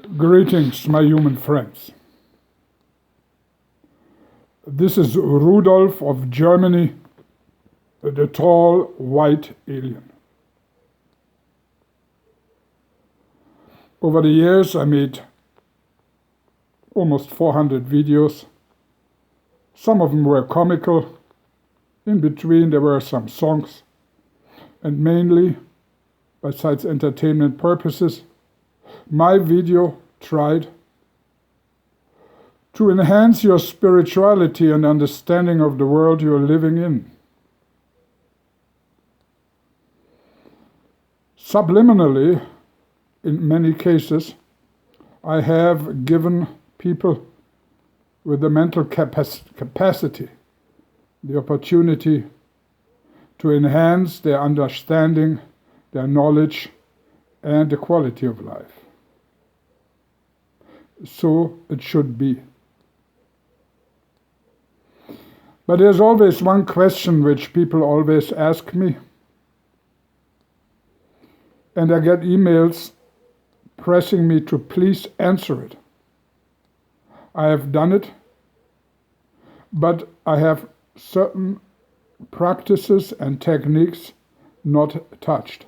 Greetings, my human friends. This is Rudolf of Germany, the tall white alien. Over the years, I made almost 400 videos. Some of them were comical. In between, there were some songs. And mainly, besides entertainment purposes, my video tried to enhance your spirituality and understanding of the world you are living in. Subliminally, in many cases, I have given people with the mental capacity the opportunity to enhance their understanding, their knowledge, and the quality of life. So it should be. But there's always one question which people always ask me, and I get emails pressing me to please answer it. I have done it, but I have certain practices and techniques not touched.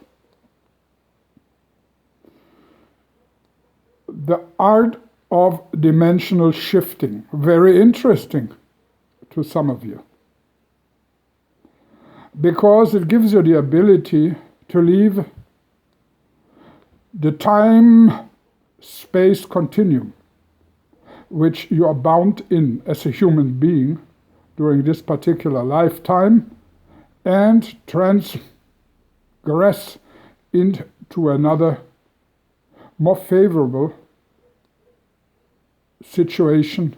The art of dimensional shifting, very interesting to some of you, because it gives you the ability to leave the time-space continuum which you are bound in as a human being during this particular lifetime and transgress into another more favorable situation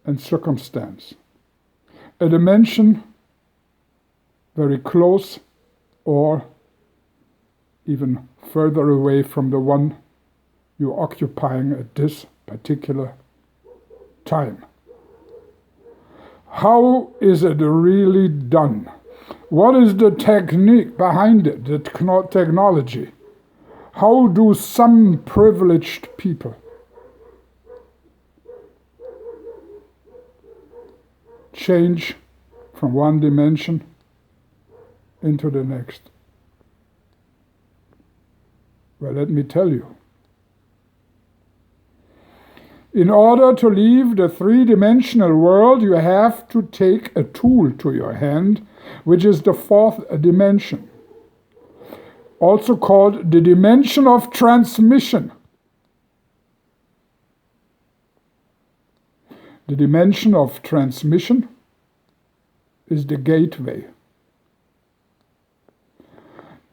and circumstance. A dimension very close or even further away from the one you're occupying at this particular time. How is it really done? What is the technique behind it, the technology? How do some privileged people change from one dimension into the next? Well, let me tell you. In order to leave the three-dimensional world, you have to take a tool to your hand, which is the fourth dimension, also called the dimension of transmission. The dimension of transmission is the gateway.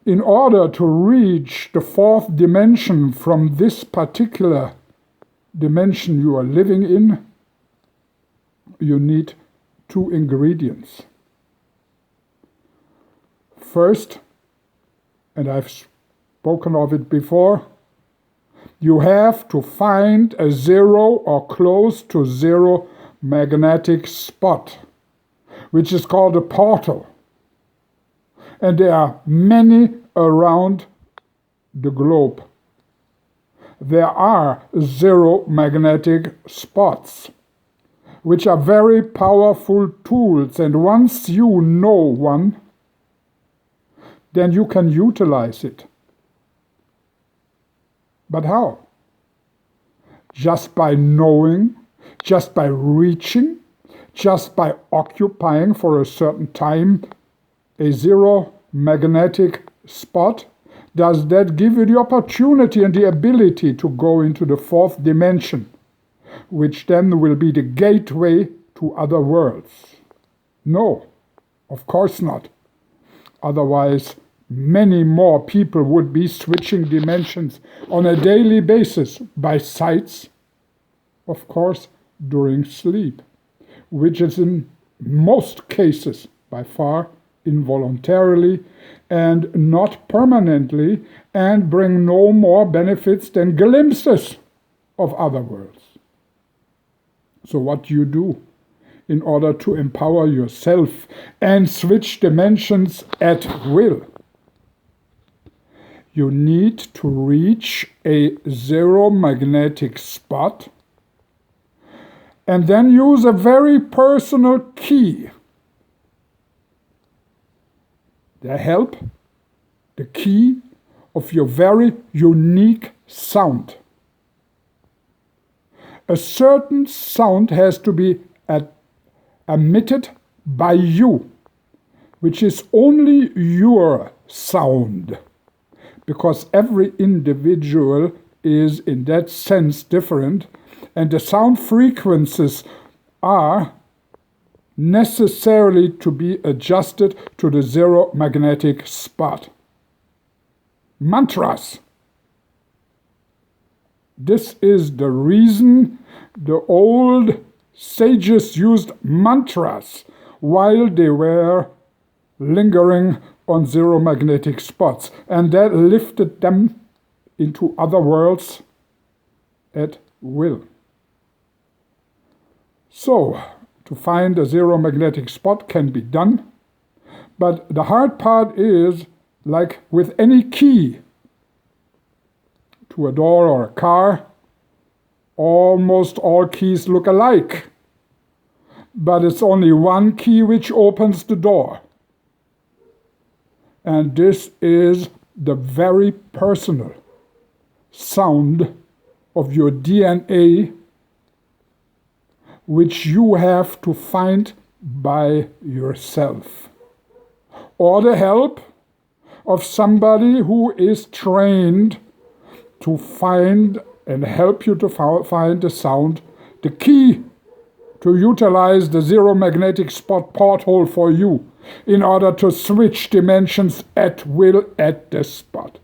In order to reach the fourth dimension from this particular dimension you are living in, you need two ingredients. First, and I've spoken of it before, you have to find a zero or close to zero magnetic spot, which is called a portal. And there are many around the globe. There are zero magnetic spots, which are very powerful tools, and once you know one, then you can utilize it. But how? Just by knowing, just by reaching, just by occupying for a certain time a zero magnetic spot? Does that give you the opportunity and the ability to go into the fourth dimension, which then will be the gateway to other worlds? No, of course not. Otherwise, many more people would be switching dimensions on a daily basis by sights, of course, during sleep, which is in most cases by far involuntarily and not permanently, and bring no more benefits than glimpses of other worlds. So what do you do in order to empower yourself and switch dimensions at will? you need to reach a zero magnetic spot and then use a very personal key. The key of your very unique sound. A certain sound has to be emitted by you, which is only your sound, because every individual is in that sense different, and the sound frequencies are necessarily to be adjusted to the zero magnetic spot. Mantras. This is the reason the old sages used mantras while they were lingering on zero magnetic spots, and that lifted them into other worlds at will. So, to find a zero magnetic spot can be done, but the hard part is, like with any key to a door or a car, almost all keys look alike, but it's only one key which opens the door. And this is the very personal sound of your DNA, which you have to find by yourself, or the help of somebody who is trained to find and help you to find the sound, the key to utilize the zero magnetic spot porthole for you in order to switch dimensions at will at the spot.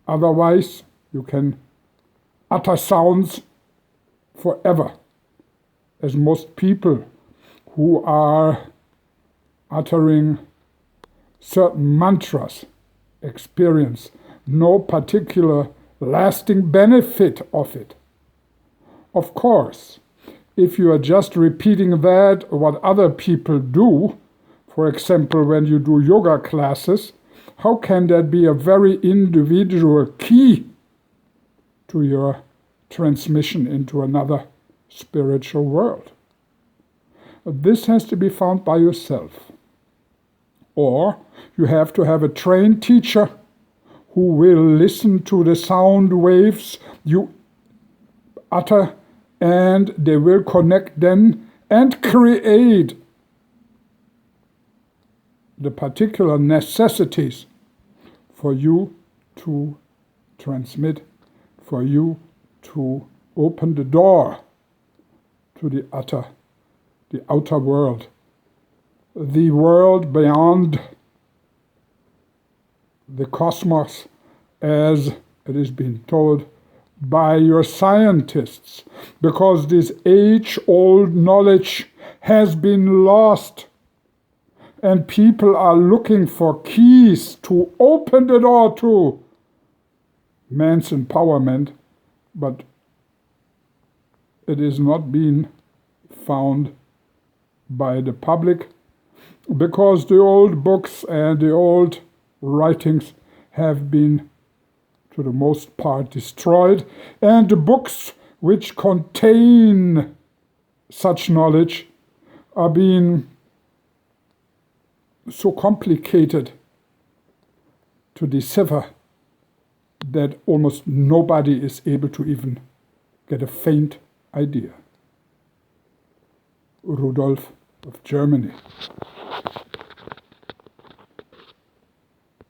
Otherwise, you can utter sounds forever, as most people who are uttering certain mantras experience no particular lasting benefit of it. Of course, if you are just repeating that, what other people do, for example, when you do yoga classes, how can that be a very individual key to your transmission into another spiritual world? This has to be found by yourself. Or you have to have a trained teacher who will listen to the sound waves you utter, and they will connect them and create the particular necessities for you to transmit, for you to open the door to the outer world, the world beyond the cosmos, as it is being told by your scientists, because this age-old knowledge has been lost, and people are looking for keys to open the door to man's empowerment, but it is not being found by the public, because the old books and the old writings have been, to the most part, destroyed, and the books which contain such knowledge are being so complicated to decipher that almost nobody is able to even get a faint idea. Rudolf of Germany.